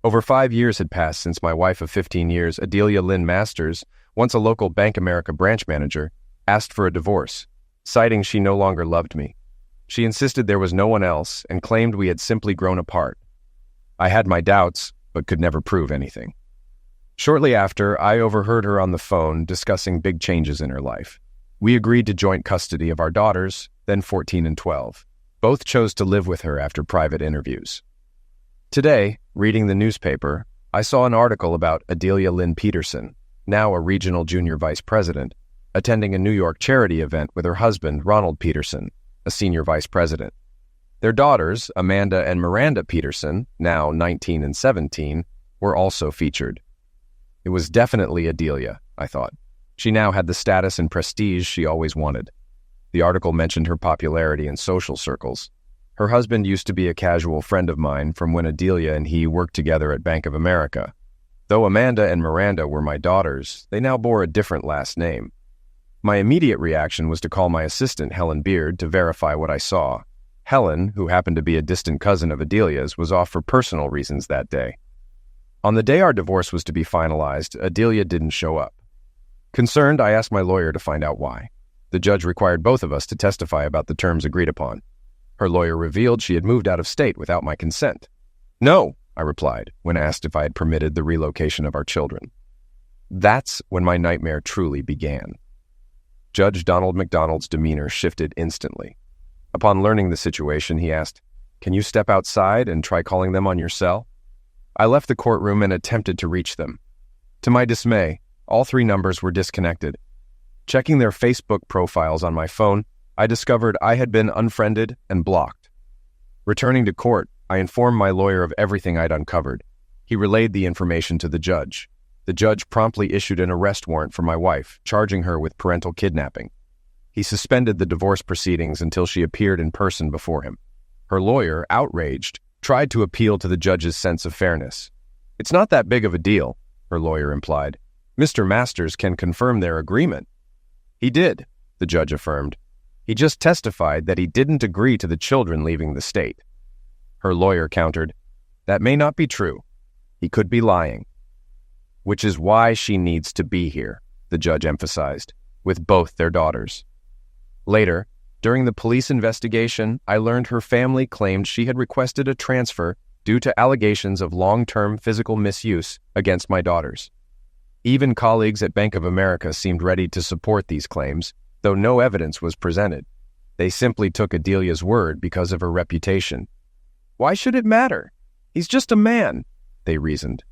Over 5 years had passed since my wife of 15 years, Adelia Lynn Masters, once a local Bank America branch manager, asked for a divorce, citing she no longer loved me. She insisted there was no one else and claimed we had simply grown apart. I had my doubts, but could never prove anything. Shortly after, I overheard her on the phone discussing big changes in her life. We agreed to joint custody of our daughters, then 14 and 12. Both chose to live with her after private interviews. Today, reading the newspaper, I saw an article about Adelia Lynn Peterson, now a regional junior vice president, attending a New York charity event with her husband, Ronald Peterson, a senior vice president. Their daughters, Amanda and Miranda Peterson, now 19 and 17, were also featured. It was definitely Adelia, I thought. She now had the status and prestige she always wanted. The article mentioned her popularity in social circles. Her husband used to be a casual friend of mine from when Adelia and he worked together at Bank of America. Though Amanda and Miranda were my daughters, they now bore a different last name. My immediate reaction was to call my assistant, Helen Beard, to verify what I saw. Helen, who happened to be a distant cousin of Adelia's, was off for personal reasons that day. On the day our divorce was to be finalized, Adelia didn't show up. Concerned, I asked my lawyer to find out why. The judge required both of us to testify about the terms agreed upon. Her lawyer revealed she had moved out of state without my consent. No, I replied, when asked if I had permitted the relocation of our children. That's when my nightmare truly began. Judge Donald McDonald's demeanor shifted instantly. Upon learning the situation, he asked, "Can you step outside and try calling them on your cell?" I left the courtroom and attempted to reach them. To my dismay, all 3 numbers were disconnected. Checking their Facebook profiles on my phone, I discovered I had been unfriended and blocked. Returning to court, I informed my lawyer of everything I'd uncovered. He relayed the information to the judge. The judge promptly issued an arrest warrant for my wife, charging her with parental kidnapping. He suspended the divorce proceedings until she appeared in person before him. Her lawyer, outraged, tried to appeal to the judge's sense of fairness. "It's not that big of a deal," her lawyer implied. "Mr. Masters can confirm their agreement." "He did," the judge affirmed. "He just testified that he didn't agree to the children leaving the state." Her lawyer countered, "That may not be true. He could be lying." "Which is why she needs to be here," the judge emphasized, "with both their daughters." Later, during the police investigation, I learned her family claimed she had requested a transfer due to allegations of long-term physical misuse against my daughters. Even colleagues at Bank of America seemed ready to support these claims, though no evidence was presented. They simply took Adelia's word because of her reputation. "Why should it matter? He's just a man," they reasoned.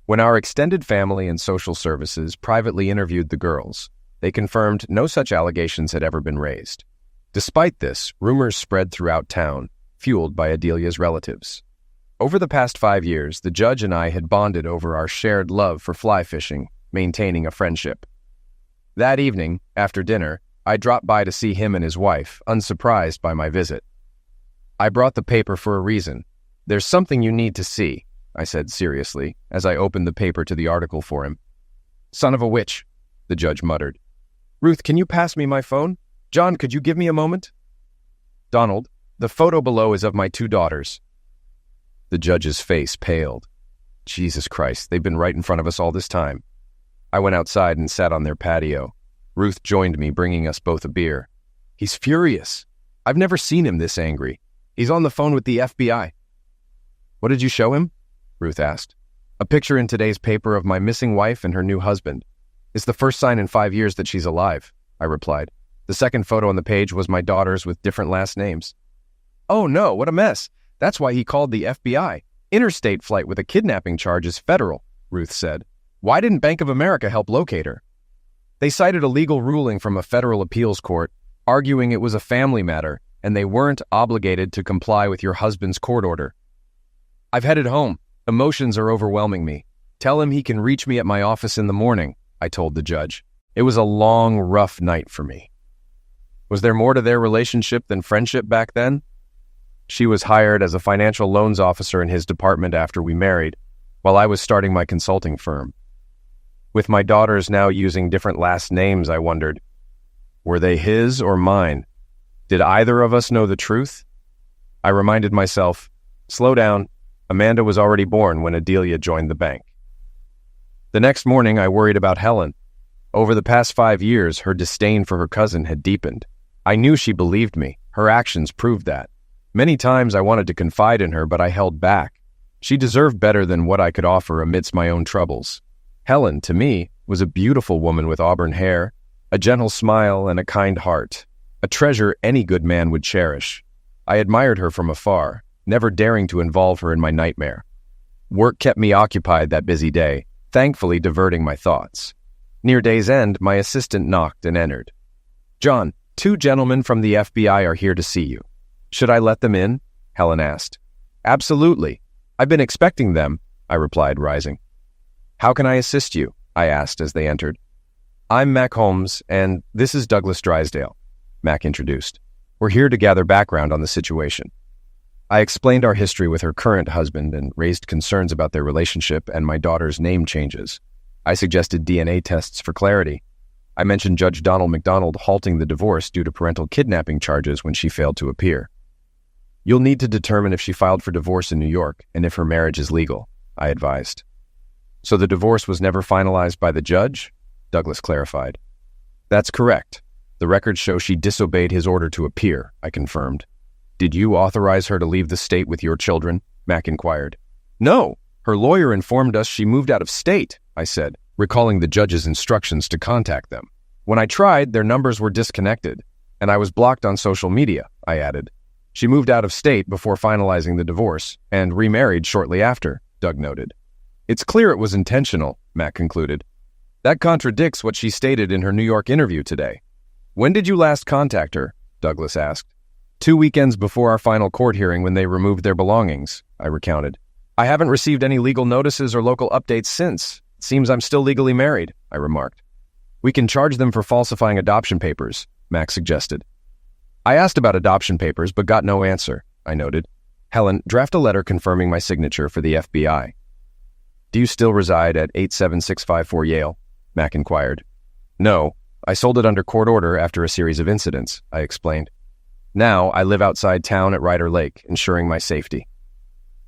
When our extended family and social services privately interviewed the girls, they confirmed no such allegations had ever been raised. Despite this, rumors spread throughout town, fueled by Adelia's relatives. Over the past 5 years, the judge and I had bonded over our shared love for fly fishing, maintaining a friendship. That evening, after dinner, I dropped by to see him and his wife, unsurprised by my visit. "I brought the paper for a reason. There's something you need to see," I said seriously, as I opened the paper to the article for him. "Son of a witch," the judge muttered. "Ruth, can you pass me my phone? John, could you give me a moment?" "Donald, the photo below is of my 2 daughters." The judge's face paled. Jesus Christ, they've been right in front of us all this time. I went outside and sat on their patio. Ruth joined me, bringing us both a beer. "He's furious. I've never seen him this angry. He's on the phone with the FBI. "What did you show him?" Ruth asked. "A picture in today's paper of my missing wife and her new husband. It's the first sign in 5 years that she's alive," I replied. "The second photo on the page was my daughters with different last names." "Oh no, what a mess. That's why he called the FBI. Interstate flight with a kidnapping charge is federal," Ruth said. "Why didn't Bank of America help locate her?" "They cited a legal ruling from a federal appeals court, arguing it was a family matter, and they weren't obligated to comply with your husband's court order." "I've headed home. Emotions are overwhelming me. Tell him he can reach me at my office in the morning," I told the judge. It was a long, rough night for me. Was there more to their relationship than friendship back then? She was hired as a financial loans officer in his department after we married, while I was starting my consulting firm. With my daughters now using different last names, I wondered, were they his or mine? Did either of us know the truth? I reminded myself, slow down, Amanda was already born when Adelia joined the bank. The next morning, I worried about Helen. Over the past 5 years, her disdain for her cousin had deepened. I knew she believed me. Her actions proved that. Many times I wanted to confide in her, but I held back. She deserved better than what I could offer amidst my own troubles. Helen, to me, was a beautiful woman with auburn hair, a gentle smile, and a kind heart, a treasure any good man would cherish. I admired her from afar, never daring to involve her in my nightmare. Work kept me occupied that busy day, thankfully diverting my thoughts. Near day's end, my assistant knocked and entered. "John, 2 gentlemen from the FBI are here to see you." "Should I let them in?" Helen asked. "Absolutely. I've been expecting them," I replied, rising. "How can I assist you?" I asked as they entered. "I'm Mac Holmes, and this is Douglas Drysdale," Mac introduced. "We're here to gather background on the situation." I explained our history with her current husband and raised concerns about their relationship and my daughter's name changes. I suggested DNA tests for clarity. I mentioned Judge Donald McDonald halting the divorce due to parental kidnapping charges when she failed to appear. "You'll need to determine if she filed for divorce in New York and if her marriage is legal," I advised. "So the divorce was never finalized by the judge?" Douglas clarified. "That's correct. The records show she disobeyed his order to appear," I confirmed. "Did you authorize her to leave the state with your children?" Mac inquired. "No. Her lawyer informed us she moved out of state," I said, recalling the judge's instructions to contact them. "When I tried, their numbers were disconnected, and I was blocked on social media," I added. "She moved out of state before finalizing the divorce and remarried shortly after," Doug noted. "It's clear it was intentional," Mac concluded. "That contradicts what she stated in her New York interview today." "When did you last contact her?" Douglas asked. 2 weekends before our final court hearing when they removed their belongings," I recounted. "I haven't received any legal notices or local updates since. It seems I'm still legally married," I remarked. "We can charge them for falsifying adoption papers," Max suggested. I asked about adoption papers but got no answer, I noted. "Helen, draft a letter confirming my signature for the FBI." "Do you still reside at 87654 Yale?" Mac inquired. "No, I sold it under court order after a series of incidents," I explained. "Now I live outside town at Ryder Lake, ensuring my safety."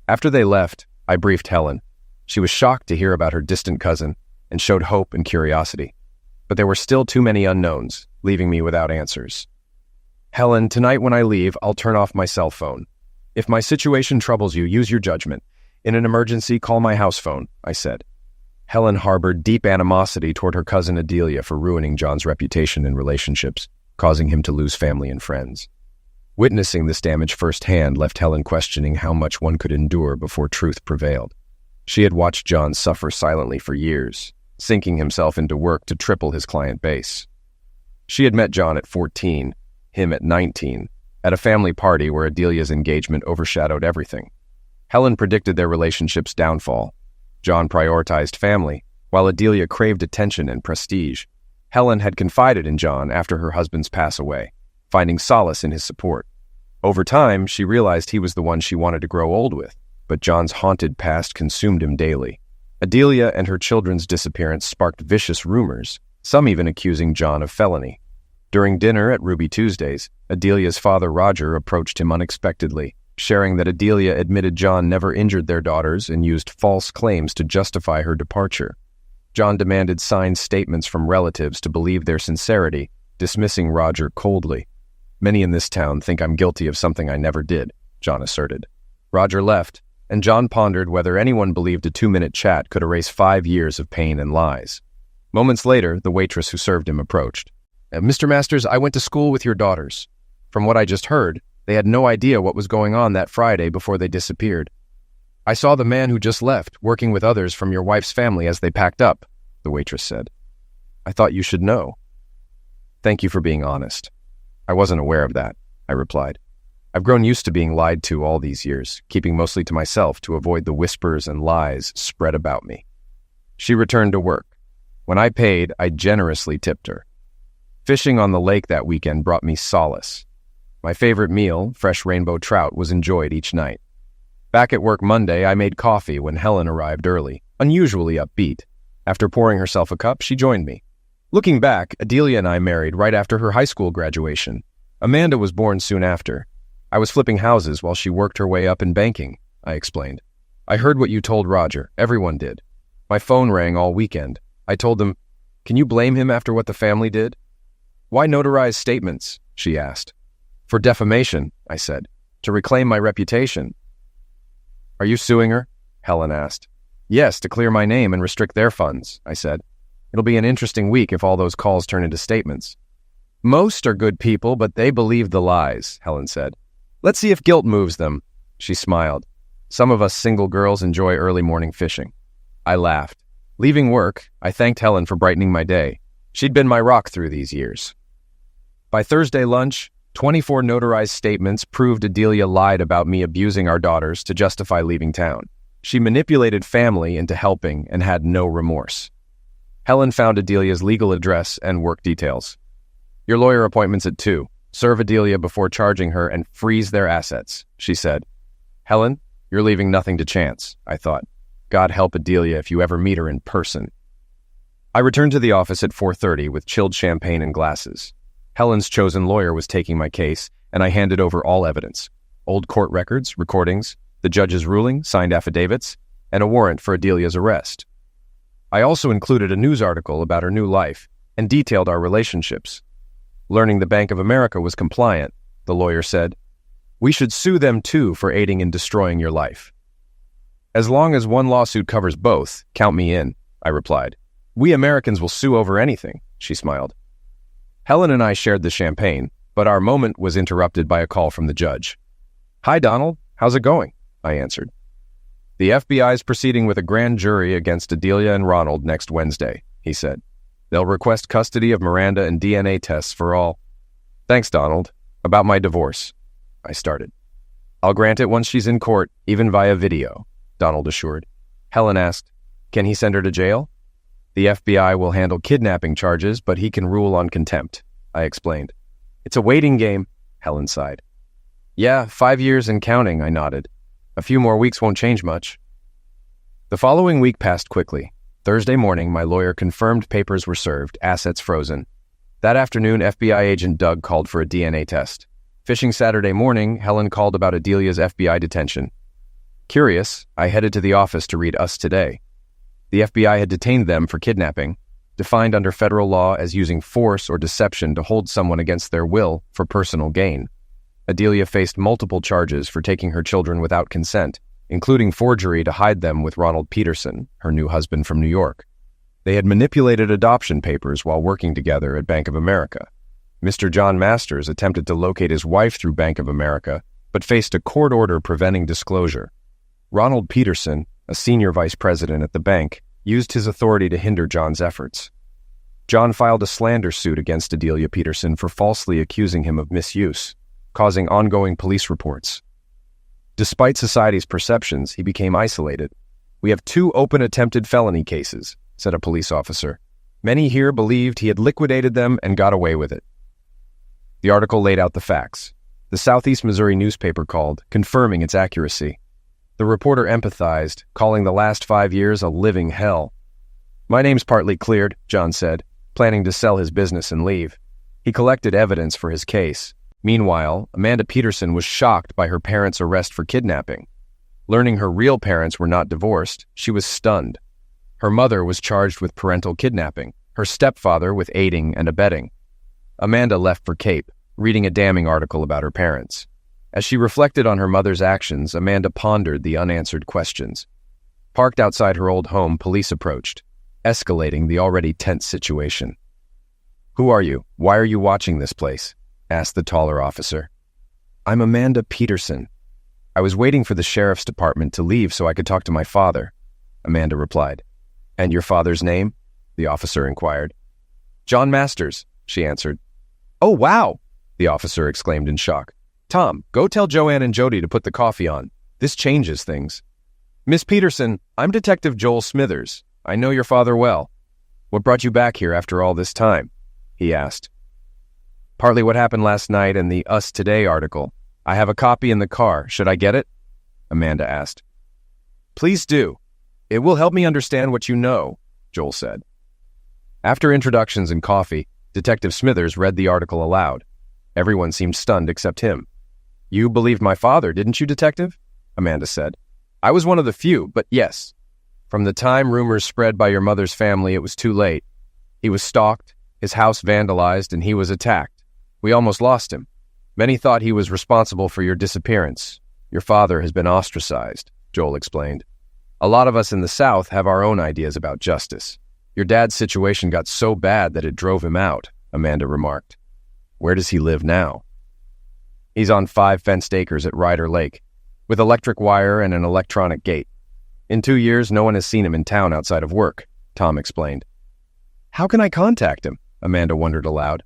After they left, I briefed Helen. She was shocked to hear about her distant cousin and showed hope and curiosity. But there were still too many unknowns, leaving me without answers. "Helen, tonight when I leave, I'll turn off my cell phone. If my situation troubles you, use your judgment. In an emergency, call my house phone," I said. Helen harbored deep animosity toward her cousin Adelia for ruining John's reputation in relationships, causing him to lose family and friends. Witnessing this damage firsthand left Helen questioning how much one could endure before truth prevailed. She had watched John suffer silently for years, sinking himself into work to triple his client base. She had met John at 14, him at 19, at a family party where Adelia's engagement overshadowed everything. Helen predicted their relationship's downfall. John prioritized family, while Adelia craved attention and prestige. Helen had confided in John after her husband's pass away, finding solace in his support. Over time, she realized he was the one she wanted to grow old with, but John's haunted past consumed him daily. Adelia and her children's disappearance sparked vicious rumors, some even accusing John of felony. During dinner at Ruby Tuesdays, Adelia's father Roger approached him unexpectedly, sharing that Adelia admitted John never injured their daughters and used false claims to justify her departure. John demanded signed statements from relatives to believe their sincerity, dismissing Roger coldly. "Many in this town think I'm guilty of something I never did," John asserted. Roger left, and John pondered whether anyone believed a 2-minute chat could erase 5 years of pain and lies. Moments later, the waitress who served him approached. "Mr. Masters, I went to school with your daughters. From what I just heard, they had no idea what was going on that Friday before they disappeared. I saw the man who just left, working with others from your wife's family as they packed up," the waitress said. "I thought you should know." "Thank you for being honest. I wasn't aware of that," I replied. "I've grown used to being lied to all these years, keeping mostly to myself to avoid the whispers and lies spread about me." She returned to work. When I paid, I generously tipped her. Fishing on the lake that weekend brought me solace. My favorite meal, fresh rainbow trout, was enjoyed each night. Back at work Monday, I made coffee when Helen arrived early, unusually upbeat. After pouring herself a cup, she joined me. Looking back, Adelia and I married right after her high school graduation. Amanda was born soon after. I was flipping houses while she worked her way up in banking, I explained. I heard what you told Roger. Everyone did. My phone rang all weekend. I told them, can you blame him after what the family did? Why notarize statements? She asked. For defamation, I said, to reclaim my reputation. Are you suing her? Helen asked. Yes, to clear my name and restrict their funds, I said. It'll be an interesting week if all those calls turn into statements. Most are good people, but they believe the lies, Helen said. Let's see if guilt moves them. She smiled. Some of us single girls enjoy early morning fishing. I laughed. Leaving work, I thanked Helen for brightening my day. She'd been my rock through these years. By Thursday lunch, 24 notarized statements proved Adelia lied about me abusing our daughters to justify leaving town. She manipulated family into helping and had no remorse. Helen found Adelia's legal address and work details. Your lawyer appointment's at 2. Serve Adelia before charging her and freeze their assets, she said. Helen, you're leaving nothing to chance, I thought. God help Adelia if you ever meet her in person. I returned to the office at 4:30 with chilled champagne and glasses. Helen's chosen lawyer was taking my case, and I handed over all evidence. Old court records, recordings, the judge's ruling, signed affidavits, and a warrant for Adelia's arrest. I also included a news article about her new life and detailed our relationships. Learning the Bank of America was compliant, the lawyer said, we should sue them too for aiding in destroying your life. As long as one lawsuit covers both, count me in, I replied. We Americans will sue over anything, she smiled. Helen and I shared the champagne, but our moment was interrupted by a call from the judge. Hi, Donald. How's it going? I answered. The FBI's proceeding with a grand jury against Adelia and Ronald next Wednesday, he said. They'll request custody of Miranda and DNA tests for all. Thanks, Donald. About my divorce, I started. I'll grant it once she's in court, even via video, Donald assured. Helen asked, can he send her to jail? The FBI will handle kidnapping charges, but he can rule on contempt, I explained. It's a waiting game, Helen sighed. Yeah, 5 years and counting, I nodded. A few more weeks won't change much. The following week passed quickly. Thursday morning, my lawyer confirmed papers were served, assets frozen. That afternoon, FBI agent Doug called for a DNA test. Fishing Saturday morning, Helen called about Adelia's FBI detention. Curious, I headed to the office to read Us Today. The FBI had detained them for kidnapping, defined under federal law as using force or deception to hold someone against their will for personal gain. Adelia faced multiple charges for taking her children without consent, including forgery to hide them with Ronald Peterson, her new husband from New York. They had manipulated adoption papers while working together at Bank of America. Mr. John Masters attempted to locate his wife through Bank of America, but faced a court order preventing disclosure. Ronald Peterson, a senior vice president at the bank, used his authority to hinder John's efforts. John filed a slander suit against Adelia Peterson for falsely accusing him of misuse, causing ongoing police reports. Despite society's perceptions, he became isolated. We have 2 open attempted felony cases, said a police officer. Many here believed he had liquidated them and got away with it. The article laid out the facts. The Southeast Missouri newspaper called, confirming its accuracy. The reporter empathized, calling the last 5 years a living hell. My name's partly cleared, John said, planning to sell his business and leave. He collected evidence for his case. Meanwhile, Amanda Peterson was shocked by her parents' arrest for kidnapping. Learning her real parents were not divorced, she was stunned. Her mother was charged with parental kidnapping, her stepfather with aiding and abetting. Amanda left for Cape, reading a damning article about her parents. As she reflected on her mother's actions, Amanda pondered the unanswered questions. Parked outside her old home, police approached, escalating the already tense situation. Who are you? Why are you watching this place? Asked the taller officer. I'm Amanda Peterson. I was waiting for the sheriff's department to leave so I could talk to my father, Amanda replied. And your father's name? The officer inquired. John Masters, she answered. Oh, wow, the officer exclaimed in shock. Tom, go tell Joanne and Jody to put the coffee on. This changes things. Miss Peterson, I'm Detective Joel Smithers. I know your father well. What brought you back here after all this time? He asked. Partly what happened last night and the Us Today article. I have a copy in the car. Should I get it? Amanda asked. Please do. It will help me understand what you know, Joel said. After introductions and coffee, Detective Smithers read the article aloud. Everyone seemed stunned except him. You believed my father, didn't you, Detective? Amanda said. I was one of the few, but yes. From the time rumors spread by your mother's family, it was too late. He was stalked, his house vandalized, and he was attacked. We almost lost him. Many thought he was responsible for your disappearance. Your father has been ostracized, Joel explained. A lot of us in the South have our own ideas about justice. Your dad's situation got so bad that it drove him out, Amanda remarked. Where does he live now? He's on 5 fenced acres at Ryder Lake, with electric wire and an electronic gate. In 2 years, no one has seen him in town outside of work, Tom explained. How can I contact him? Amanda wondered aloud.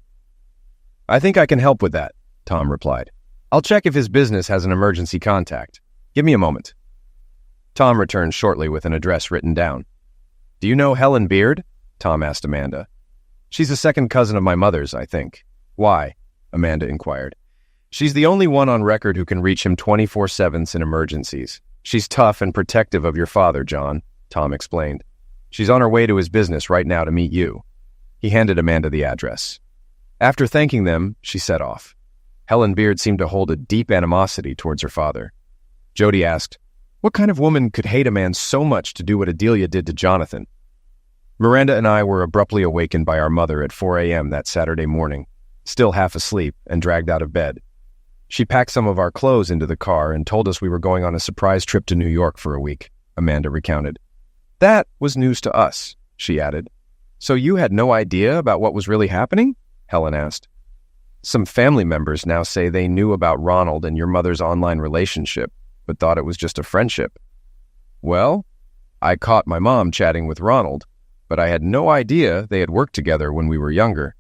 I think I can help with that, Tom replied. I'll check if his business has an emergency contact. Give me a moment. Tom returned shortly with an address written down. Do you know Helen Beard? Tom asked Amanda. She's a second cousin of my mother's, I think. Why? Amanda inquired. She's the only one on record who can reach him 24/7 in emergencies. She's tough and protective of your father, John, Tom explained. She's on her way to his business right now to meet you. He handed Amanda the address. After thanking them, she set off. Helen Beard seemed to hold a deep animosity towards her father. Jody asked, what kind of woman could hate a man so much to do what Adelia did to Jonathan? Miranda and I were abruptly awakened by our mother at 4 a.m. that Saturday morning, still half asleep and dragged out of bed. She packed some of our clothes into the car and told us we were going on a surprise trip to New York for a week, Amanda recounted. That was news to us, she added. So you had no idea about what was really happening? Helen asked. Some family members now say they knew about Ronald and your mother's online relationship, but thought it was just a friendship. Well, I caught my mom chatting with Ronald, but I had no idea they had worked together when we were younger.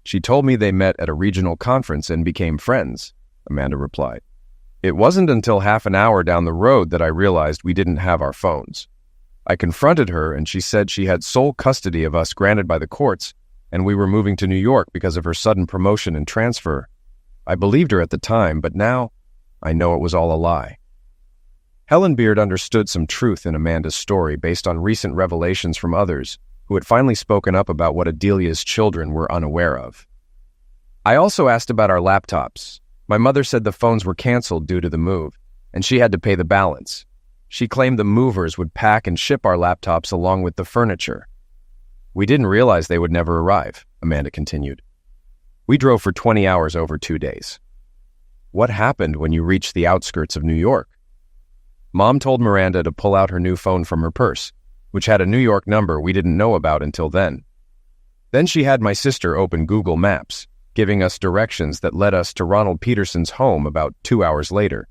She told me they met at a regional conference and became friends, Amanda replied. It wasn't until half an hour down the road that I realized we didn't have our phones. I confronted her and she said she had sole custody of us granted by the courts and we were moving to New York because of her sudden promotion and transfer. I believed her at the time, but now I know it was all a lie. Helen Beard understood some truth in Amanda's story based on recent revelations from others who had finally spoken up about what Adelia's children were unaware of. I also asked about our laptops. My mother said the phones were canceled due to the move, and she had to pay the balance. She claimed the movers would pack and ship our laptops along with the furniture. We didn't realize they would never arrive, Amanda continued. We drove for 20 hours over 2 days. What happened when you reached the outskirts of New York? Mom told Miranda to pull out her new phone from her purse, which had a New York number we didn't know about until then. Then she had my sister open Google Maps, giving us directions that led us to Ronald Peterson's home about 2 hours later.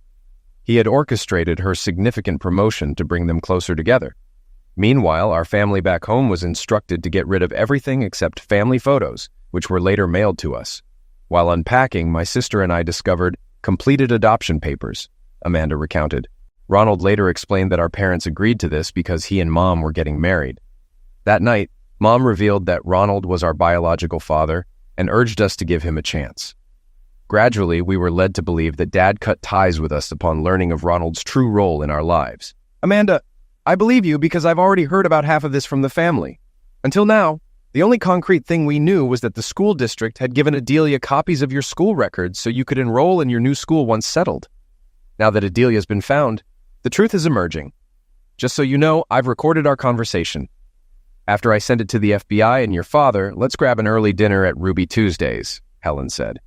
He had orchestrated her significant promotion to bring them closer together. Meanwhile, our family back home was instructed to get rid of everything except family photos, which were later mailed to us. While unpacking, my sister and I discovered completed adoption papers, Amanda recounted. Ronald later explained that our parents agreed to this because he and Mom were getting married. That night, Mom revealed that Ronald was our biological father and urged us to give him a chance. Gradually, we were led to believe that Dad cut ties with us upon learning of Ronald's true role in our lives. Amanda, I believe you because I've already heard about half of this from the family. Until now, the only concrete thing we knew was that the school district had given Adelia copies of your school records so you could enroll in your new school once settled. Now that Adelia's been found, the truth is emerging. Just so you know, I've recorded our conversation. After I send it to the FBI and your father, let's grab an early dinner at Ruby Tuesdays, Helen said.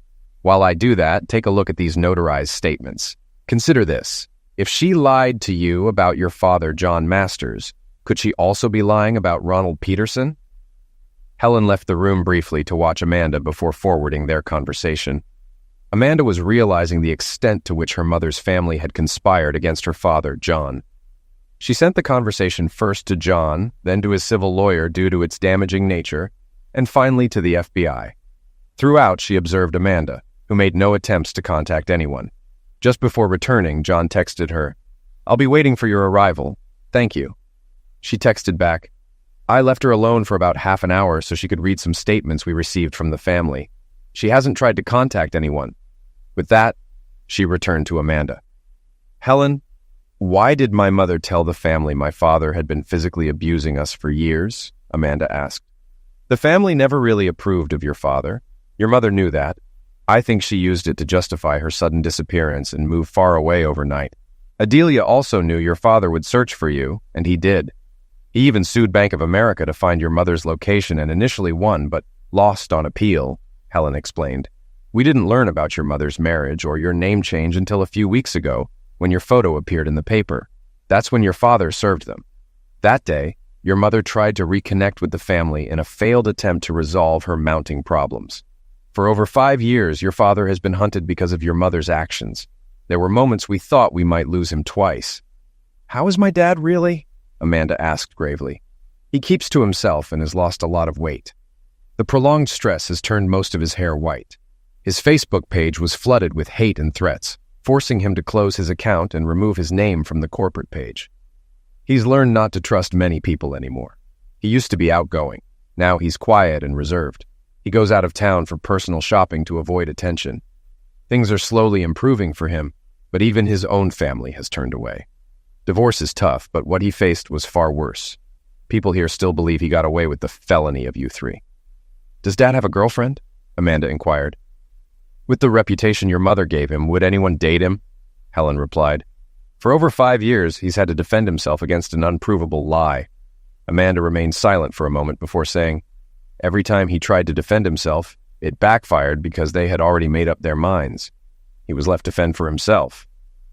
While I do that, take a look at these notarized statements. Consider this. If she lied to you about your father, John Masters, could she also be lying about Ronald Peterson? Helen left the room briefly to watch Amanda before forwarding their conversation. Amanda was realizing the extent to which her mother's family had conspired against her father, John. She sent the conversation first to John, then to his civil lawyer due to its damaging nature, and finally to the FBI. Throughout, she observed Amanda, who made no attempts to contact anyone. Just before returning, John texted her, "I'll be waiting for your arrival. Thank you." She texted back, "I left her alone for about half an hour so she could read some statements we received from the family. She hasn't tried to contact anyone." With that, she returned to Amanda. "Helen, why did my mother tell the family my father had been physically abusing us for years?" Amanda asked. "The family never really approved of your father. Your mother knew that. I think she used it to justify her sudden disappearance and move far away overnight. Adelia also knew your father would search for you, and he did. He even sued Bank of America to find your mother's location and initially won, but lost on appeal, Helen explained. We didn't learn about your mother's marriage or your name change until a few weeks ago, when your photo appeared in the paper. That's when your father served them. That day, your mother tried to reconnect with the family in a failed attempt to resolve her mounting problems. For over 5 years, your father has been hunted because of your mother's actions. There were moments we thought we might lose him twice. How is my dad really? Amanda asked gravely. He keeps to himself and has lost a lot of weight. The prolonged stress has turned most of his hair white. His Facebook page was flooded with hate and threats, forcing him to close his account and remove his name from the corporate page. He's learned not to trust many people anymore. He used to be outgoing. Now he's quiet and reserved. He goes out of town for personal shopping to avoid attention. Things are slowly improving for him, but even his own family has turned away. Divorce is tough, but what he faced was far worse. People here still believe he got away with the felony of you three. Does Dad have a girlfriend? Amanda inquired. With the reputation your mother gave him, would anyone date him? Helen replied. For over 5 years, he's had to defend himself against an unprovable lie. Amanda remained silent for a moment before saying, every time he tried to defend himself, it backfired because they had already made up their minds. He was left to fend for himself.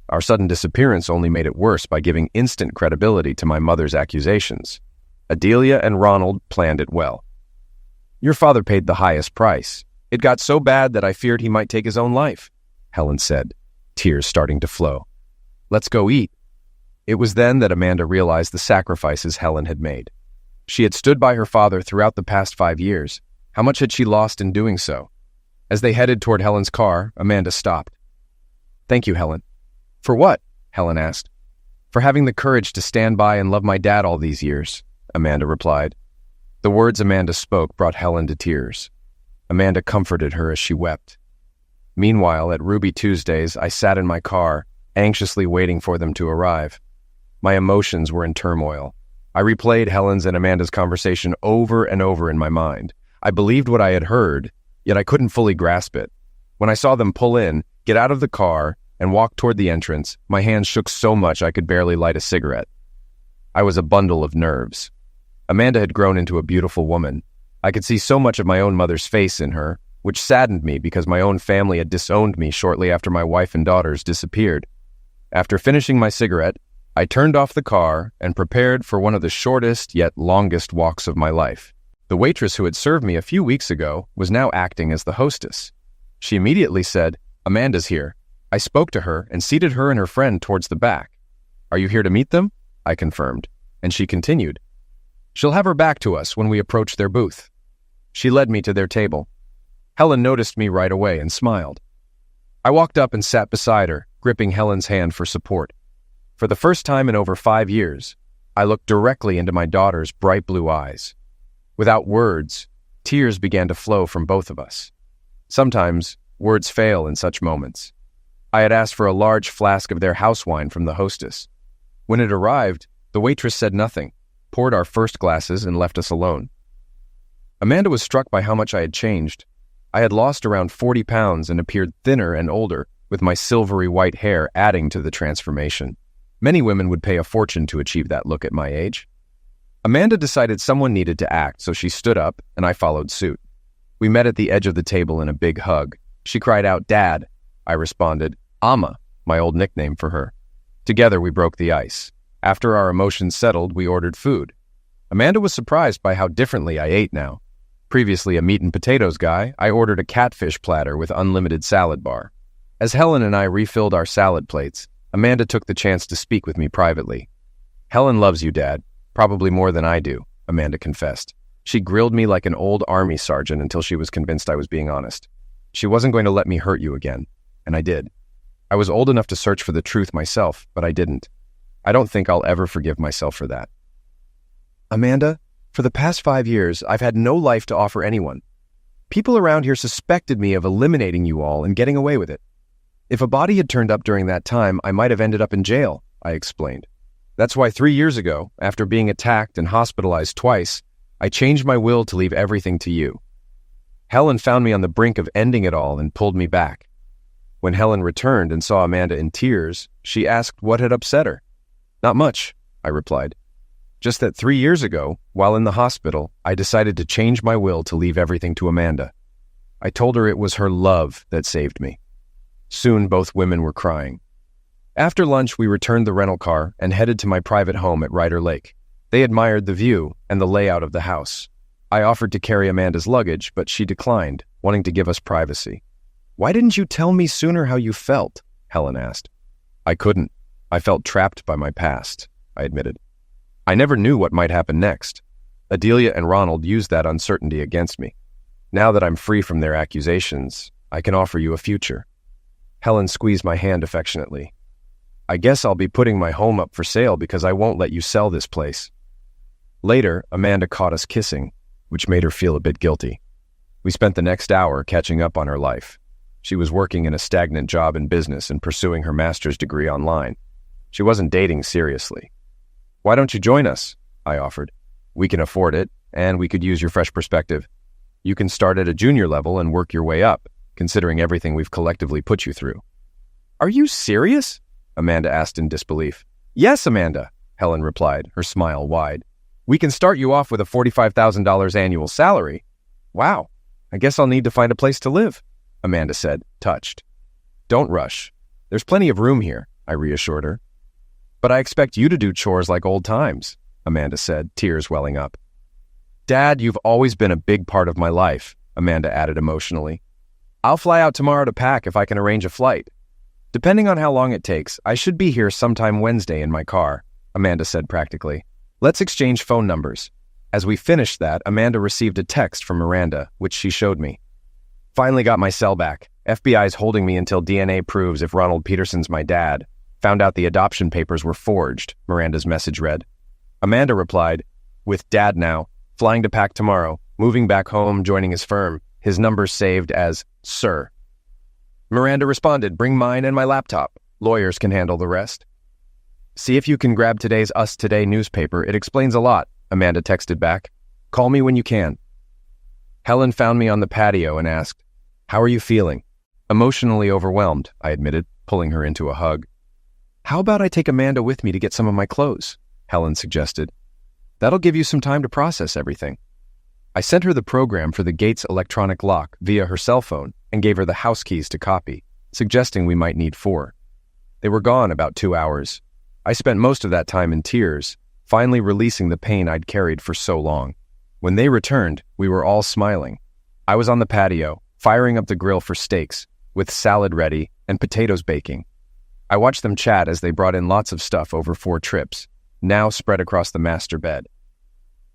Our sudden disappearance only made it worse by giving instant credibility to my mother's accusations. Adelia and Ronald planned it well. Your father paid the highest price. It got so bad that I feared he might take his own life, Helen said, tears starting to flow. Let's go eat. It was then that Amanda realized the sacrifices Helen had made. She had stood by her father throughout the past 5 years. How much had she lost in doing so? As they headed toward Helen's car, Amanda stopped. Thank you, Helen. For what? Helen asked. For having the courage to stand by and love my dad all these years, Amanda replied. The words Amanda spoke brought Helen to tears. Amanda comforted her as she wept. Meanwhile, at Ruby Tuesdays, I sat in my car, anxiously waiting for them to arrive. My emotions were in turmoil. I replayed Helen's and Amanda's conversation over and over in my mind. I believed what I had heard, yet I couldn't fully grasp it. When I saw them pull in, get out of the car, and walk toward the entrance, my hands shook so much I could barely light a cigarette. I was a bundle of nerves. Amanda had grown into a beautiful woman. I could see so much of my own mother's face in her, which saddened me because my own family had disowned me shortly after my wife and daughters disappeared. After finishing my cigarette, I turned off the car and prepared for one of the shortest yet longest walks of my life. The waitress who had served me a few weeks ago was now acting as the hostess. She immediately said, Amanda's here. I spoke to her and seated her and her friend towards the back. Are you here to meet them? I confirmed, and she continued. She'll have her back to us when we approach their booth. She led me to their table. Helen noticed me right away and smiled. I walked up and sat beside her, gripping Helen's hand for support. For the first time in over 5 years, I looked directly into my daughter's bright blue eyes. Without words, tears began to flow from both of us. Sometimes, words fail in such moments. I had asked for a large flask of their house wine from the hostess. When it arrived, the waitress said nothing, poured our first glasses, and left us alone. Amanda was struck by how much I had changed. I had lost around 40 pounds and appeared thinner and older, with my silvery white hair adding to the transformation. Many women would pay a fortune to achieve that look at my age. Amanda decided someone needed to act, so she stood up, and I followed suit. We met at the edge of the table in a big hug. She cried out, Dad. I responded, Amma, my old nickname for her. Together we broke the ice. After our emotions settled, we ordered food. Amanda was surprised by how differently I ate now. Previously a meat and potatoes guy, I ordered a catfish platter with unlimited salad bar. As Helen and I refilled our salad plates, Amanda took the chance to speak with me privately. Helen loves you, Dad. Probably more than I do, Amanda confessed. She grilled me like an old army sergeant until she was convinced I was being honest. She wasn't going to let me hurt you again, and I did. I was old enough to search for the truth myself, but I didn't. I don't think I'll ever forgive myself for that. Amanda, for the past 5 years, I've had no life to offer anyone. People around here suspected me of eliminating you all and getting away with it. If a body had turned up during that time, I might have ended up in jail, I explained. That's why 3 years ago, after being attacked and hospitalized twice, I changed my will to leave everything to you. Helen found me on the brink of ending it all and pulled me back. When Helen returned and saw Amanda in tears, she asked what had upset her. "Not much," I replied. "Just that 3 years ago, while in the hospital, I decided to change my will to leave everything to Amanda. I told her it was her love that saved me." Soon both women were crying. After lunch, we returned the rental car and headed to my private home at Ryder Lake. They admired the view and the layout of the house. I offered to carry Amanda's luggage, but she declined, wanting to give us privacy. "Why didn't you tell me sooner how you felt?" Helen asked. "I couldn't. I felt trapped by my past," I admitted. "I never knew what might happen next. Adelia and Ronald used that uncertainty against me. Now that I'm free from their accusations, I can offer you a future." Helen squeezed my hand affectionately. "I guess I'll be putting my home up for sale because I won't let you sell this place." Later, Amanda caught us kissing, which made her feel a bit guilty. We spent the next hour catching up on her life. She was working in a stagnant job in business and pursuing her master's degree online. She wasn't dating seriously. "Why don't you join us?" I offered. "We can afford it, and we could use your fresh perspective. You can start at a junior level and work your way up, considering everything we've collectively put you through." "Are you serious?" Amanda asked in disbelief. "Yes, Amanda," Helen replied, her smile wide. "We can start you off with a $45,000 annual salary." "Wow, I guess I'll need to find a place to live," Amanda said, touched. "Don't rush. There's plenty of room here," I reassured her. "But I expect you to do chores like old times," Amanda said, tears welling up. "Dad, you've always been a big part of my life," Amanda added emotionally. "I'll fly out tomorrow to pack if I can arrange a flight. Depending on how long it takes, I should be here sometime Wednesday in my car," Amanda said practically. "Let's exchange phone numbers." As we finished that, Amanda received a text from Miranda, which she showed me. "Finally got my cell back. FBI's holding me until DNA proves if Ronald Peterson's my dad. Found out the adoption papers were forged," Miranda's message read. Amanda replied, "With Dad now, flying to pack tomorrow, moving back home, joining his firm. His number's saved as Sir." Miranda responded, "Bring mine and my laptop. Lawyers can handle the rest." "See if you can grab today's Us Today newspaper. It explains a lot," Amanda texted back. "Call me when you can." Helen found me on the patio and asked, "How are you feeling?" "Emotionally overwhelmed," I admitted, pulling her into a hug. "How about I take Amanda with me to get some of my clothes?" Helen suggested. "That'll give you some time to process everything." I sent her the program for the gate's electronic lock via her cell phone and gave her the house keys to copy, suggesting we might need 4. They were gone about 2 hours. I spent most of that time in tears, finally releasing the pain I'd carried for so long. When they returned, we were all smiling. I was on the patio, firing up the grill for steaks, with salad ready and potatoes baking. I watched them chat as they brought in lots of stuff over 4 trips, now spread across the master bed.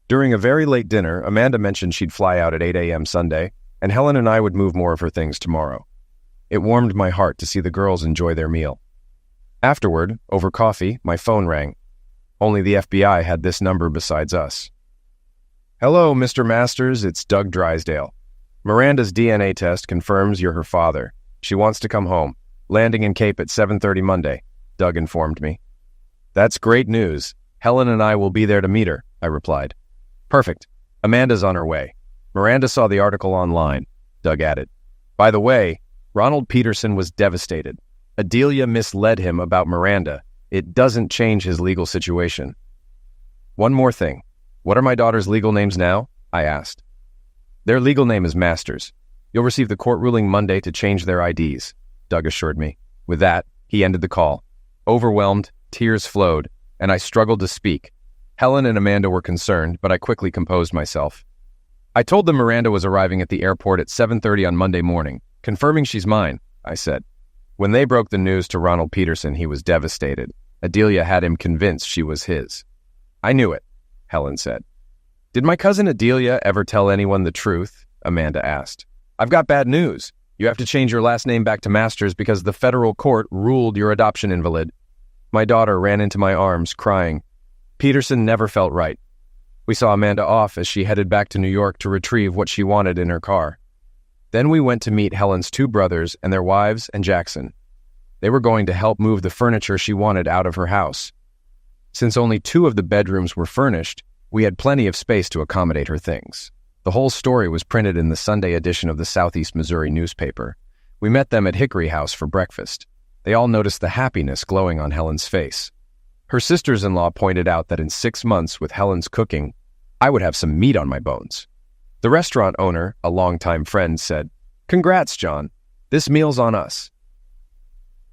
During a very late dinner, Amanda mentioned she'd fly out at 8 a.m. Sunday, and Helen and I would move more of her things tomorrow. It warmed my heart to see the girls enjoy their meal. Afterward, over coffee, my phone rang. Only the FBI had this number besides us. "Hello, Mr. Masters, it's Doug Drysdale. Miranda's DNA test confirms you're her father. She wants to come home, landing in Cape at 7:30 Monday," Doug informed me. "That's great news. Helen and I will be there to meet her," I replied. "Perfect. Amanda's on her way. Miranda saw the article online," Doug added. "By the way, Ronald Peterson was devastated. Adelia misled him about Miranda. It doesn't change his legal situation." "One more thing. What are my daughter's legal names now?" I asked. "Their legal name is Masters. You'll receive the court ruling Monday to change their IDs," Doug assured me. With that, he ended the call. Overwhelmed, tears flowed, and I struggled to speak. Helen and Amanda were concerned, but I quickly composed myself. "I told them Miranda was arriving at the airport at 7:30 on Monday morning, confirming she's mine," I said. When they broke the news to Ronald Peterson, he was devastated. Adelia had him convinced she was his. "I knew it," Helen said. "Did my cousin Adelia ever tell anyone the truth?" Amanda asked. "I've got bad news. You have to change your last name back to Masters because the federal court ruled you're adoption invalid." My daughter ran into my arms, crying. Peterson never felt right. We saw Amanda off as she headed back to New York to retrieve what she wanted in her car. Then we went to meet Helen's 2 brothers and their wives and Jackson. They were going to help move the furniture she wanted out of her house. Since only 2 of the bedrooms were furnished, we had plenty of space to accommodate her things. The whole story was printed in the Sunday edition of the Southeast Missouri newspaper. We met them at Hickory House for breakfast. They all noticed the happiness glowing on Helen's face. Her sisters-in-law pointed out that in 6 months with Helen's cooking, I would have some meat on my bones. The restaurant owner, a longtime friend, said, "Congrats, John. This meal's on us."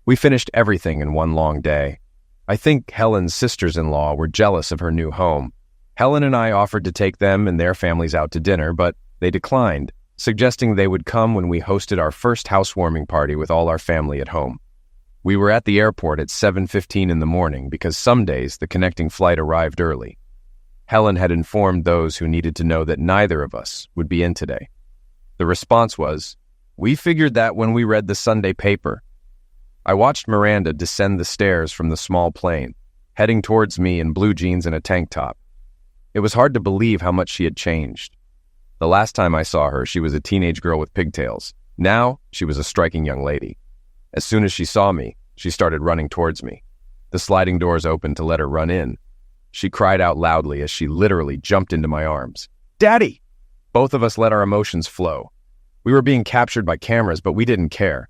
We finished everything in one long day. I think Helen's sisters-in-law were jealous of her new home. Helen and I offered to take them and their families out to dinner, but they declined, suggesting they would come when we hosted our first housewarming party with all our family at home. We were at the airport at 7:15 in the morning because some days the connecting flight arrived early. Helen had informed those who needed to know that neither of us would be in today. The response was, "We figured that when we read the Sunday paper." I watched Miranda descend the stairs from the small plane, heading towards me in blue jeans and a tank top. It was hard to believe how much she had changed. The last time I saw her, she was a teenage girl with pigtails. Now, she was a striking young lady. As soon as she saw me, she started running towards me. The sliding doors opened to let her run in. She cried out loudly as she literally jumped into my arms. "Daddy!" Both of us let our emotions flow. We were being captured by cameras, but we didn't care.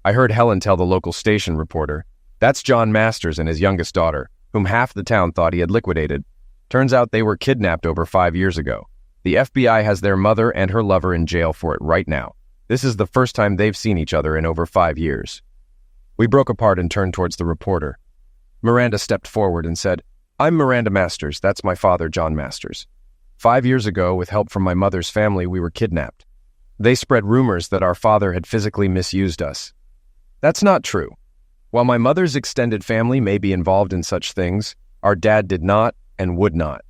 I heard Helen tell the local station reporter, "That's John Masters and his youngest daughter, whom half the town thought he had liquidated. Turns out they were kidnapped over 5 years ago. The FBI has their mother and her lover in jail for it right now. This is the first time they've seen each other in over 5 years." We broke apart and turned towards the reporter. Miranda stepped forward and said, "I'm Miranda Masters. That's my father, John Masters. 5 years ago, with help from my mother's family, we were kidnapped. They spread rumors that our father had physically misused us. That's not true. While my mother's extended family may be involved in such things, our dad did not and would not.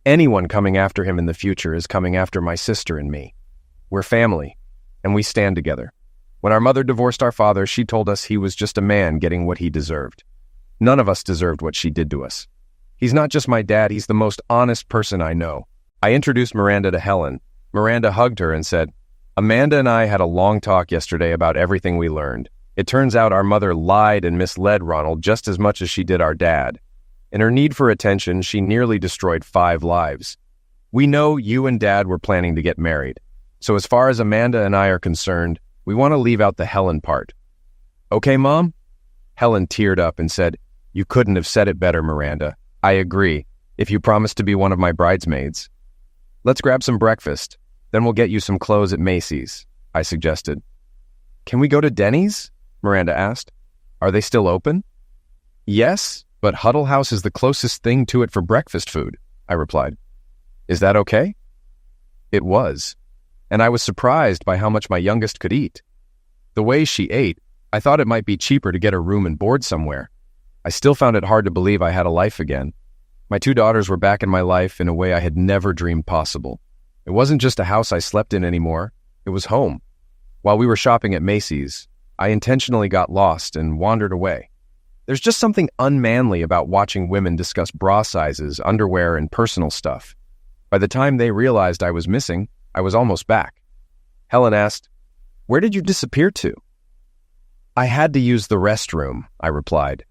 Anyone coming after him in the future is coming after my sister and me. We're family, and we stand together. When our mother divorced our father, she told us he was just a man getting what he deserved. None of us deserved what she did to us. He's not just my dad, he's the most honest person I know." I introduced Miranda to Helen. Miranda hugged her and said, "Amanda and I had a long talk yesterday about everything we learned. It turns out our mother lied and misled Ronald just as much as she did our dad. In her need for attention, she nearly destroyed 5 lives. We know you and Dad were planning to get married. So as far as Amanda and I are concerned, we want to leave out the Helen part." "Okay, Mom?" Helen teared up and said, "You couldn't have said it better, Miranda. I agree, if you promise to be one of my bridesmaids. Let's grab some breakfast, then we'll get you some clothes at Macy's," I suggested. "Can we go to Denny's?" Miranda asked. "Are they still open?" "Yes, but Huddle House is the closest thing to it for breakfast food," I replied. "Is that okay?" It was, and I was surprised by how much my youngest could eat. The way she ate, I thought it might be cheaper to get a room and board somewhere. I still found it hard to believe I had a life again. My 2 daughters were back in my life in a way I had never dreamed possible. It wasn't just a house I slept in anymore, it was home. While we were shopping at Macy's, I intentionally got lost and wandered away. There's just something unmanly about watching women discuss bra sizes, underwear, and personal stuff. By the time they realized I was missing, I was almost back. Helen asked, "Where did you disappear to?" "I had to use the restroom," I replied.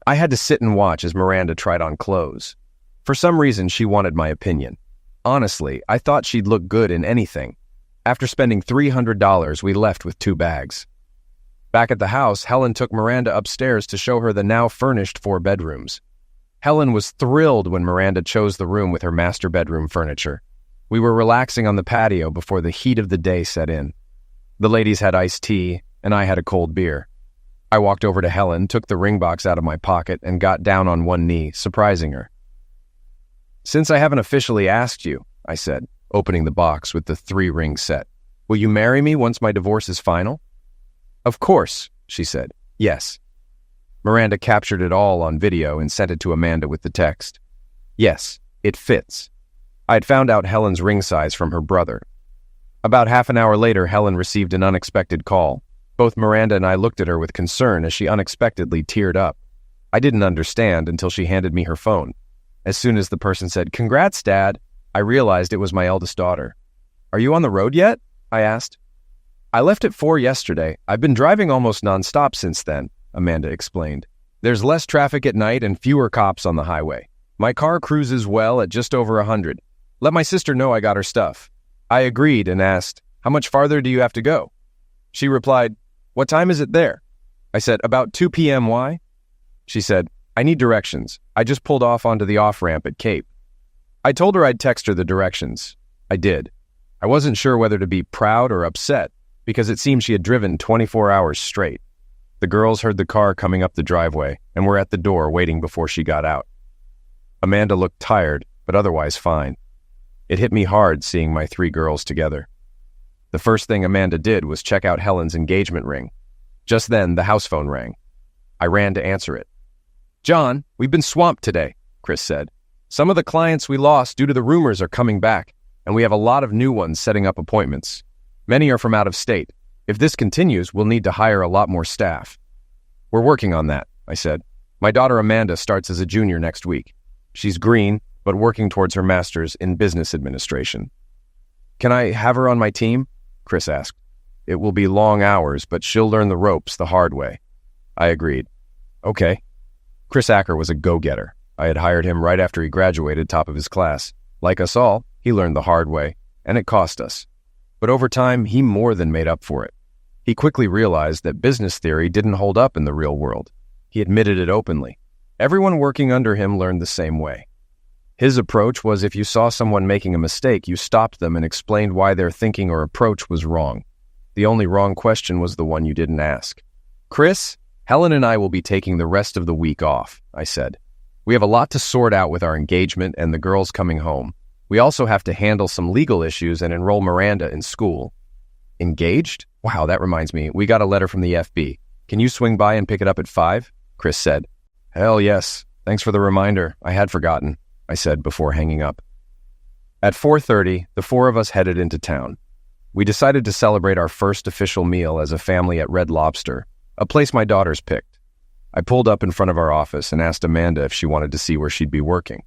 I had to sit and watch as Miranda tried on clothes. For some reason, she wanted my opinion. Honestly, I thought she'd look good in anything. After spending $300, we left with 2 bags. Back at the house, Helen took Miranda upstairs to show her the now-furnished 4 bedrooms. Helen was thrilled when Miranda chose the room with her master bedroom furniture. We were relaxing on the patio before the heat of the day set in. The ladies had iced tea, and I had a cold beer. I walked over to Helen, took the ring box out of my pocket, and got down on one knee, surprising her. "Since I haven't officially asked you," I said, opening the box with the 3-ring set, "will you marry me once my divorce is final?" "Of course," she said. "Yes." Miranda captured it all on video and sent it to Amanda with the text. "Yes, it fits." I had found out Helen's ring size from her brother. About half an hour later, Helen received an unexpected call. Both Miranda and I looked at her with concern as she unexpectedly teared up. I didn't understand until she handed me her phone. As soon as the person said, "Congrats, Dad," I realized it was my eldest daughter. "Are you on the road yet?" I asked. "I left at 4 yesterday. I've been driving almost nonstop since then," Amanda explained. "There's less traffic at night and fewer cops on the highway. My car cruises well at just over 100. Let my sister know I got her stuff." I agreed and asked, "How much farther do you have to go?" She replied, "What time is it there?" I said, "About 2 p.m. Why?" She said, "I need directions. I just pulled off onto the off-ramp at Cape." I told her I'd text her the directions. I did. I wasn't sure whether to be proud or upset, because it seemed she had driven 24 hours straight. The girls heard the car coming up the driveway and were at the door waiting before she got out. Amanda looked tired, but otherwise fine. It hit me hard seeing my 3 girls together. The first thing Amanda did was check out Helen's engagement ring. Just then, the house phone rang. I ran to answer it. "John, we've been swamped today," Chris said. "Some of the clients we lost due to the rumors are coming back, and we have a lot of new ones setting up appointments. Many are from out of state. If this continues, we'll need to hire a lot more staff." "We're working on that," I said. "My daughter Amanda starts as a junior next week. She's green, but working towards her master's in business administration." "Can I have her on my team?" Chris asked. "It will be long hours, but she'll learn the ropes the hard way." I agreed. "Okay." Chris Acker was a go-getter. I had hired him right after he graduated top of his class. Like us all, he learned the hard way, and it cost us. But over time, he more than made up for it. He quickly realized that business theory didn't hold up in the real world. He admitted it openly. Everyone working under him learned the same way. His approach was if you saw someone making a mistake, you stopped them and explained why their thinking or approach was wrong. The only wrong question was the one you didn't ask. "Chris, Helen and I will be taking the rest of the week off," I said. "We have a lot to sort out with our engagement and the girls coming home. We also have to handle some legal issues and enroll Miranda in school." "Engaged? Wow, that reminds me. We got a letter from the FB. Can you swing by and pick it up at 5? Chris said. "Hell yes. Thanks for the reminder. I had forgotten," I said before hanging up. At 4:30, the 4 of us headed into town. We decided to celebrate our first official meal as a family at Red Lobster, a place my daughters picked. I pulled up in front of our office and asked Amanda if she wanted to see where she'd be working.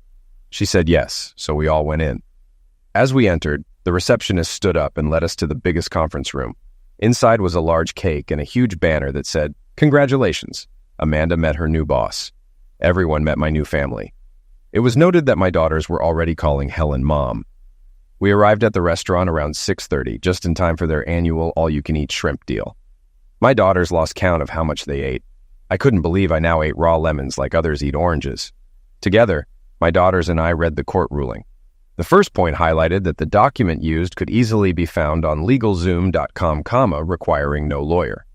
She said yes, so we all went in. As we entered, the receptionist stood up and led us to the biggest conference room. Inside was a large cake and a huge banner that said, "Congratulations, Amanda met her new boss." Everyone met my new family. It was noted that my daughters were already calling Helen Mom. We arrived at the restaurant around 6:30, just in time for their annual all-you-can-eat shrimp deal. My daughters lost count of how much they ate. I couldn't believe I now ate raw lemons like others eat oranges. Together, my daughters and I read the court ruling. The first point highlighted that the document used could easily be found on LegalZoom.com, requiring no lawyer.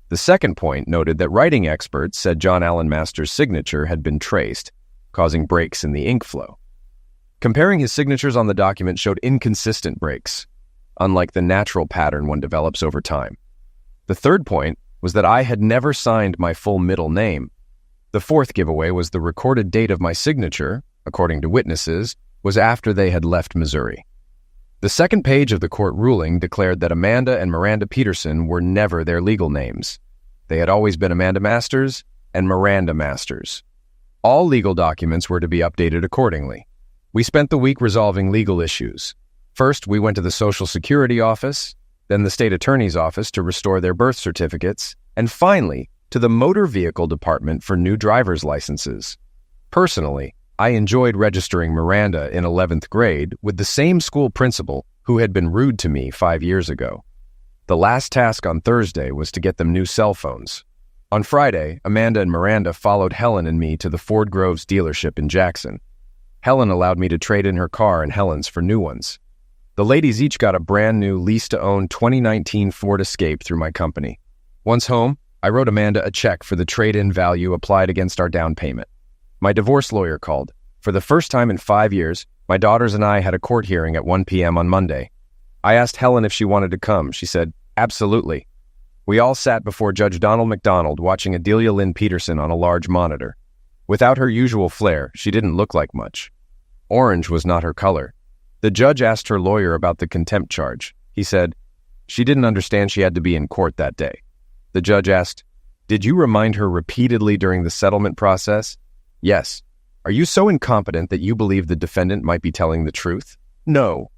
The second point noted that writing experts said John Allen Masters' signature had been traced, causing breaks in the ink flow. Comparing his signatures on the document showed inconsistent breaks, unlike the natural pattern one develops over time. The third point was that I had never signed my full middle name. The fourth giveaway was the recorded date of my signature, according to witnesses, was after they had left Missouri. The second page of the court ruling declared that Amanda and Miranda Peterson were never their legal names. They had always been Amanda Masters and Miranda Masters. All legal documents were to be updated accordingly. We spent the week resolving legal issues. First, we went to the Social Security office, then the state attorney's office to restore their birth certificates, and finally, to the motor vehicle department for new driver's licenses. Personally, I enjoyed registering Miranda in 11th grade with the same school principal who had been rude to me 5 years ago. The last task on Thursday was to get them new cell phones. On Friday, Amanda and Miranda followed Helen and me to the Ford Groves dealership in Jackson. Helen allowed me to trade in her car and Helen's for new ones. The ladies each got a brand new lease-to-own 2019 Ford Escape through my company. Once home, I wrote Amanda a check for the trade-in value applied against our down payment. My divorce lawyer called. For the first time in 5 years, my daughters and I had a court hearing at 1 p.m. on Monday. I asked Helen if she wanted to come. She said, "Absolutely." We all sat before Judge Donald McDonald watching Adelia Lynn Peterson on a large monitor. Without her usual flair, she didn't look like much. Orange was not her color. The judge asked her lawyer about the contempt charge. He said, she didn't understand she had to be in court that day. The judge asked, "Did you remind her repeatedly during the settlement process?" "Yes." "Are you so incompetent that you believe the defendant might be telling the truth?" "No."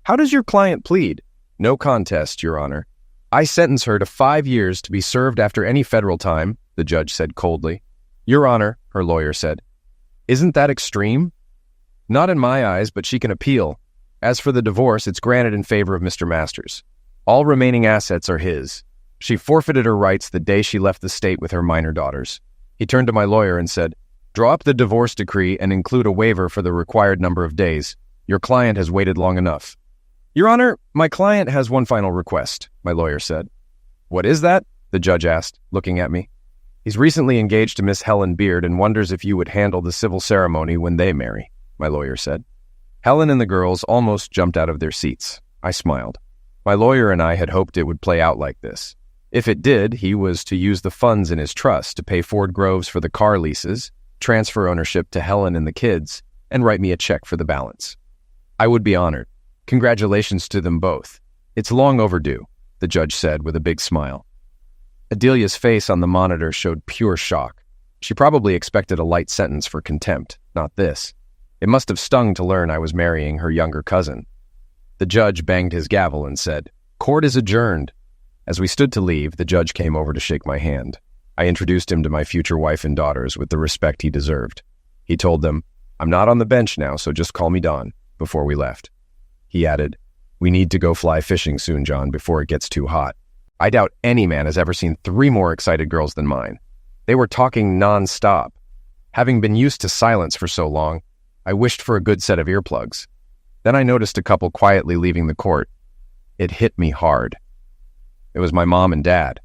"How does your client plead?" "No contest, Your Honor." "I sentence her to 5 years to be served after any federal time," the judge said coldly. "Your Honor," her lawyer said. "Isn't that extreme?" "Not in my eyes, but she can appeal. As for the divorce, it's granted in favor of Mr. Masters. All remaining assets are his. She forfeited her rights the day she left the state with her minor daughters. He turned to my lawyer and said, "Draw up the divorce decree and include a waiver for the required number of days. Your client has waited long enough." "Your Honor, my client has one final request," my lawyer said. "What is that?" the judge asked, looking at me. "He's recently engaged to Miss Helen Beard and wonders if you would handle the civil ceremony when they marry," my lawyer said. Helen and the girls almost jumped out of their seats. I smiled. My lawyer and I had hoped it would play out like this. If it did, he was to use the funds in his trust to pay Ford Groves for the car leases, transfer ownership to Helen and the kids, and write me a check for the balance. I would be honored. Congratulations to them both. It's long overdue, the judge said with a big smile. Adelia's face on the monitor showed pure shock. She probably expected a light sentence for contempt, not this. It must have stung to learn I was marrying her younger cousin. The judge banged his gavel and said, "Court is adjourned." As we stood to leave, the judge came over to shake my hand. I introduced him to my future wife and daughters with the respect he deserved. He told them, "I'm not on the bench now, so just call me Don," before we left. He added, "We need to go fly fishing soon, John, before it gets too hot." I doubt any man has ever seen 3 more excited girls than mine. They were talking non-stop. Having been used to silence for so long, I wished for a good set of earplugs. Then I noticed a couple quietly leaving the court. It hit me hard. It was my mom and dad.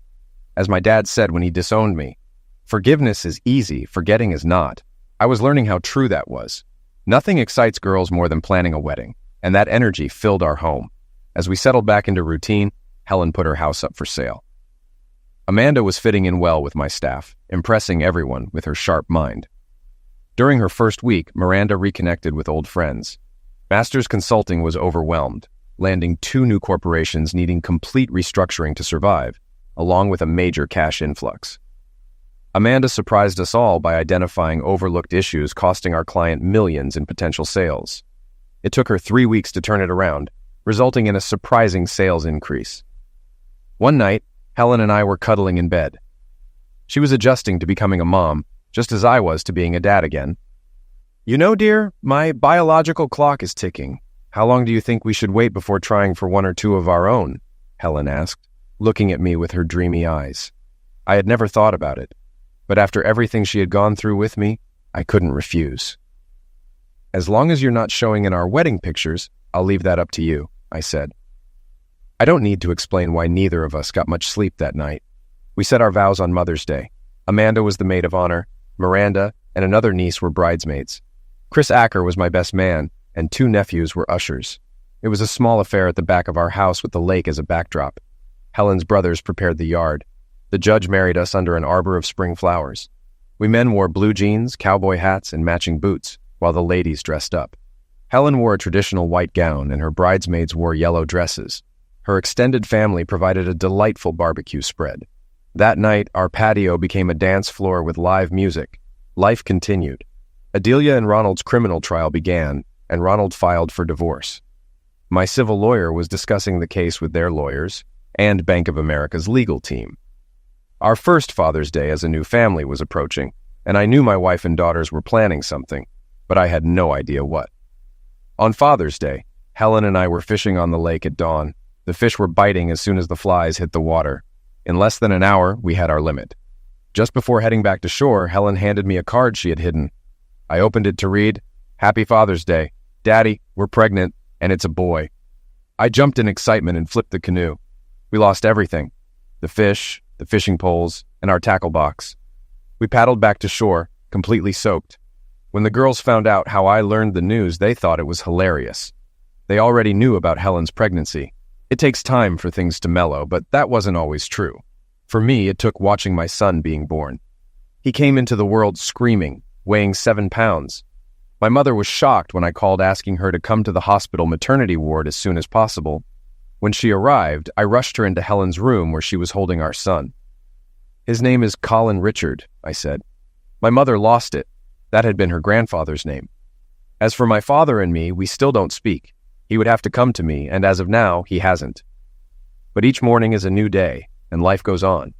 As my dad said when he disowned me, "Forgiveness is easy, forgetting is not." I was learning how true that was. Nothing excites girls more than planning a wedding, and that energy filled our home. As we settled back into routine, Helen put her house up for sale. Amanda was fitting in well with my staff, impressing everyone with her sharp mind. During her first week, Miranda reconnected with old friends. Masters Consulting was overwhelmed, landing 2 new corporations needing complete restructuring to survive, along with a major cash influx. Amanda surprised us all by identifying overlooked issues costing our client millions in potential sales. It took her 3 weeks to turn it around, resulting in a surprising sales increase. One night, Helen and I were cuddling in bed. She was adjusting to becoming a mom, just as I was to being a dad again. "You know, dear, my biological clock is ticking. How long do you think we should wait before trying for 1 or 2 of our own?" Helen asked, looking at me with her dreamy eyes. I had never thought about it, but after everything she had gone through with me, I couldn't refuse. "As long as you're not showing in our wedding pictures, I'll leave that up to you," I said. I don't need to explain why neither of us got much sleep that night. We said our vows on Mother's Day. Amanda was the maid of honor, Miranda and another niece were bridesmaids. Chris Acker was my best man, and 2 nephews were ushers. It was a small affair at the back of our house with the lake as a backdrop. Helen's brothers prepared the yard. The judge married us under an arbor of spring flowers. We men wore blue jeans, cowboy hats, and matching boots, while the ladies dressed up. Helen wore a traditional white gown, and her bridesmaids wore yellow dresses. Her extended family provided a delightful barbecue spread. That night, our patio became a dance floor with live music. Life continued. Adelia and Ronald's criminal trial began, and Ronald filed for divorce. My civil lawyer was discussing the case with their lawyers and Bank of America's legal team. Our first Father's Day as a new family was approaching, and I knew my wife and daughters were planning something, but I had no idea what. On Father's Day, Helen and I were fishing on the lake at dawn. The fish were biting as soon as the flies hit the water. In less than an hour, we had our limit. Just before heading back to shore, Helen handed me a card she had hidden. I opened it to read, "Happy Father's Day. Daddy, we're pregnant, and it's a boy." I jumped in excitement and flipped the canoe. We lost everything. The fish, the fishing poles, and our tackle box. We paddled back to shore, completely soaked. When the girls found out how I learned the news, they thought it was hilarious. They already knew about Helen's pregnancy. It takes time for things to mellow, but that wasn't always true. For me, it took watching my son being born. He came into the world screaming, weighing 7 pounds. My mother was shocked when I called asking her to come to the hospital maternity ward as soon as possible. When she arrived, I rushed her into Helen's room where she was holding our son. "His name is Colin Richard," I said. My mother lost it. That had been her grandfather's name. As for my father and me, we still don't speak. He would have to come to me, and as of now, he hasn't. But each morning is a new day, and life goes on.